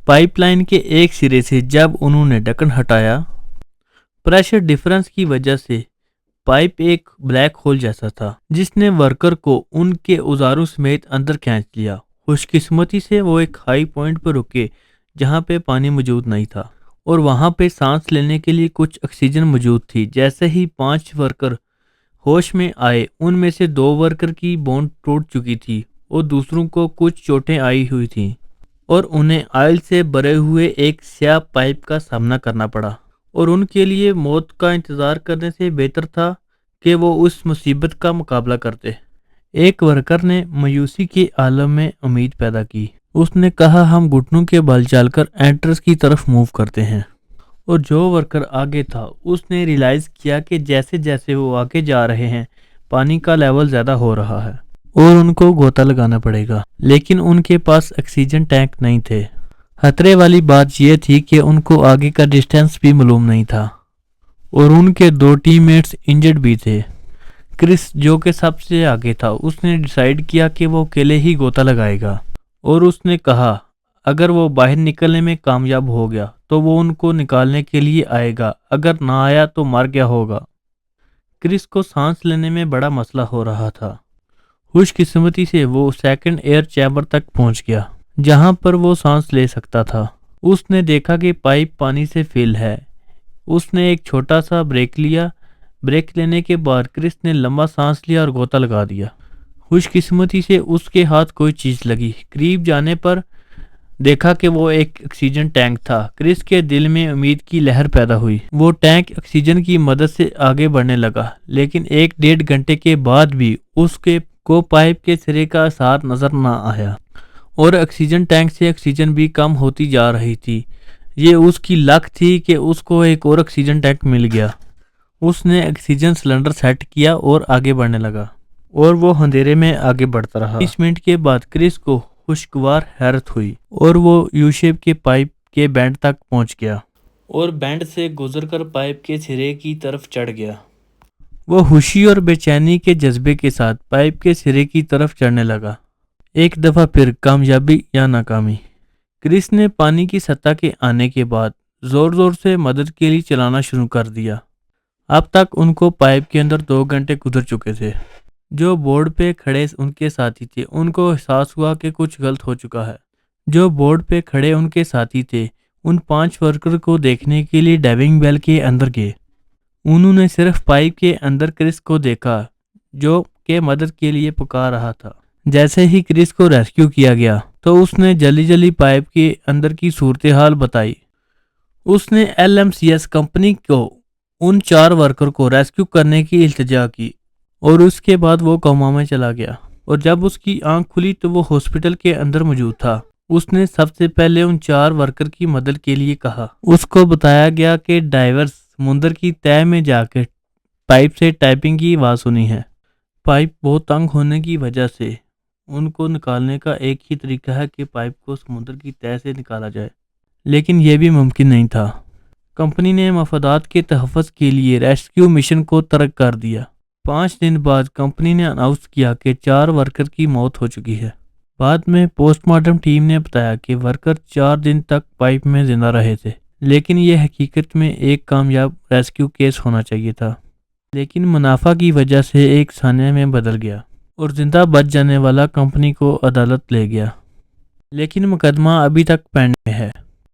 Pipe line के एक सिरे से जब उन्होंने ढक्कन हटाया, प्रेशर डिफरेंस की वजह से पाइप एक ब्लैक होल जैसा था जिसने वर्कर को उनके औजारों समेत अंदर खींच लिया। खुशकिस्मती से वो एक हाई पॉइंट पर रुके जहाँ पे पानी मौजूद नहीं था और वहाँ पे सांस लेने के लिए कुछ ऑक्सीजन मौजूद थी। जैसे ही 5 वर्कर होश में आए, उनमें से 2 वर्कर की बोन टूट चुकी थी और दूसरों को कुछ चोटें आई हुई थीं और उन्हें ऑयल से भरे हुए एक स्याह पाइप का सामना करना पड़ा और उनके लिए मौत का इंतज़ार करने से बेहतर था कि वो उस मुसीबत का मुकाबला करते। एक वर्कर ने मायूसी के आलम में उम्मीद पैदा की। उसने कहा, हम घुटनों के बल चलकर एंट्रेंस की तरफ मूव करते हैं। और जो वर्कर आगे था उसने रियलाइज़ किया कि जैसे जैसे वो आगे जा रहे हैं पानी का लेवल ज़्यादा हो रहा है और उनको गोता लगाना पड़ेगा, लेकिन उनके पास ऑक्सीजन टैंक नहीं थे। खतरे वाली बात यह थी कि उनको आगे का डिस्टेंस भी मालूम नहीं था और उनके 2 टीममेट्स इंजर्ड भी थे। क्रिस जो कि सबसे आगे था, उसने डिसाइड किया कि वो अकेले ही गोता लगाएगा और उसने कहा अगर वो बाहर निकलने में कामयाब हो गया तो वो उनको निकालने के लिए आएगा, अगर ना आया तो मर गया होगा। क्रिस को सांस लेने में बड़ा मसला हो रहा था। खुशकिस्मती से वो सेकंड एयर चैम्बर तक पहुंच गया जहां पर वो सांस ले सकता था। उसने देखा कि पाइप पानी से फिल है। उसने एक छोटा सा ब्रेक लिया। ब्रेक लेने के बाद क्रिस ने लंबा सांस लिया और गोता लगा दिया। खुशकिस्मती से उसके हाथ कोई चीज़ लगी। करीब जाने पर देखा कि वो एक ऑक्सीजन टैंक था। क्रिस के दिल में उम्मीद की लहर पैदा हुई। वो टैंक ऑक्सीजन की मदद से आगे बढ़ने लगा, लेकिन 1-1.5 घंटे के बाद भी उसके को पाइप के सिरे का असर नजर न आया और ऑक्सीजन टैंक से ऑक्सीजन भी कम होती जा रही थी। ये उसकी लक थी कि उसको एक और ऑक्सीजन टैंक मिल गया। उसने ऑक्सीजन सिलेंडर सेट किया और आगे बढ़ने लगा और वो अंधेरे में आगे बढ़ता रहा। 20 मिनट के बाद क्रिस को खुशगवार हैरत हुई और वो यू शेप के पाइप के बैंड तक पहुंच गया और बैंड से गुजरकर पाइप के सिरे की तरफ चढ़ गया। वो खुशी और बेचैनी के जज्बे के साथ पाइप के सिरे की तरफ चढ़ने लगा। एक दफ़ा फिर कामयाबी या नाकामी। क्रिस ने पानी की सतह के आने के बाद ज़ोर ज़ोर से मदद के लिए चलाना शुरू कर दिया। अब तक उनको पाइप के अंदर 2 घंटे गुजर चुके थे। जो बोर्ड पे खड़े उनके साथी थे उनको एहसास हुआ कि कुछ गलत हो चुका है। जो बोर्ड पे खड़े उनके साथी थे उन 5 वर्कर को देखने के लिए डाइविंग बेल के अंदर गए। उन्होंने सिर्फ पाइप के अंदर क्रिस को देखा जो कि मदद के लिए पुकार रहा था। जैसे ही क्रिस को रेस्क्यू किया गया तो उसने जल्दी जल्दी पाइप के अंदर की सूरत हाल बताई। उसने LMCS कंपनी को उन 4 वर्कर को रेस्क्यू करने की इल्तिजा की और उसके बाद वो कोमा में चला गया और जब उसकी आंख खुली तो वो हॉस्पिटल के अंदर मौजूद था। उसने सबसे पहले उन 4 वर्कर की मदद के लिए कहा। उसको बताया गया कि डाइवर्स समुंदर की तह में जाकर पाइप से टाइपिंग की आवाज़ सुनी है। पाइप बहुत तंग होने की वजह से उनको निकालने का एक ही तरीका है कि पाइप को समुद्र की तह से निकाला जाए, लेकिन यह भी मुमकिन नहीं था। कंपनी ने मफादात के तहफ़्फ़ुज़ के लिए रेस्क्यू मिशन को तर्क कर दिया। 5 दिन बाद कंपनी ने अनाउंस किया कि 4 वर्कर की मौत हो चुकी है। बाद में पोस्टमार्टम टीम ने बताया कि वर्कर 4 दिन तक पाइप में जिंदा रहे थे, लेकिन यह हकीकत में एक कामयाब रेस्क्यू केस होना चाहिए था। लेकिन मुनाफा की वजह से एक सानिया में बदल गया और जिंदा बच जाने वाला कंपनी को अदालत ले गया, लेकिन मुकदमा अभी तक पेंडिंग